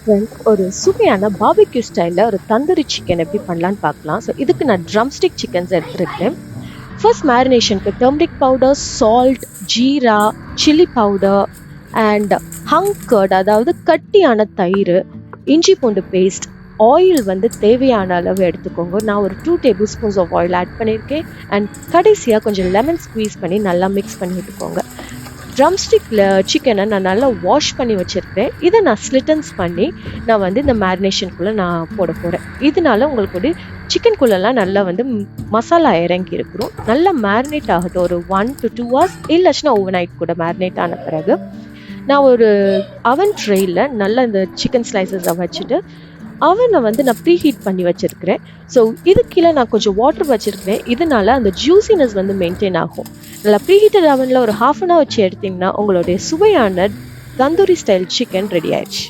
Friends, ஒரு சுவையான barbecue ஸ்டைலில் ஒரு தந்தூரி சிக்கன் எப்படி பண்ணலான்னு பார்க்கலாம். ஸோ இதுக்கு நான் ட்ரம்ஸ்டிக் சிக்கன்ஸ் எடுத்துருக்கேன். ஃபர்ஸ்ட் மேரினேஷனுக்கு டர்மரிக் பவுடர், சால்ட், ஜீரா, chilli powder and hung curd, அதாவது கட்டியான தயிர், இஞ்சி பூண்டு பேஸ்ட், ஆயில் வந்து தேவையான அளவு எடுத்துக்கோங்க. நான் ஒரு 2 table spoons of oil add பண்ணியிருக்கேன். அண்ட் கடைசியாக கொஞ்சம் லெமன் ஸ்க்வீஸ் பண்ணி நல்லா மிக்ஸ் பண்ணி விட்டுக்கோங்க. ட்ரம்ஸ்டிக்கில் சிக்கனை நான் நல்லா வாஷ் பண்ணி வச்சுருக்கேன். இதை நான் ஸ்லிட்டன்ஸ் பண்ணி நான் வந்து இந்த மேரினேஷனுக்குள்ளே நான் போட போகிறேன். இதனால உங்களுக்கு ஒரு சிக்கனுக்குள்ளெல்லாம் நல்லா வந்து மசாலா இறங்கி இருக்கிறோம். நல்லா மேரினேட் ஆகட்டும் ஒரு 1 to 2 hours, இல்லைச்சுன்னா ஓவர் நைட் கூட மேரினேட் ஆன பிறகு நான் ஒரு அவன் ட்ரேயில் நல்லா இந்த சிக்கன் ஸ்லைசஸை வச்சுட்டு அவனை வந்து நான் ப்ரீ ஹீட் பண்ணி வச்சுருக்கிறேன். ஸோ இது கீழே நான் கொஞ்சம் வாட்டர் வச்சுருக்கிறேன். இதனால அந்த ஜூசினஸ் வந்து மெயின்டைன் ஆகும். நல்லா ப்ரீ ஹீட்டட் அவனில் ஒரு 1/2 hour வச்சு எடுத்திங்கன்னா உங்களுடைய சுவையான தந்தூரி ஸ்டைல் சிக்கன் ரெடி ஆயிடுச்சு.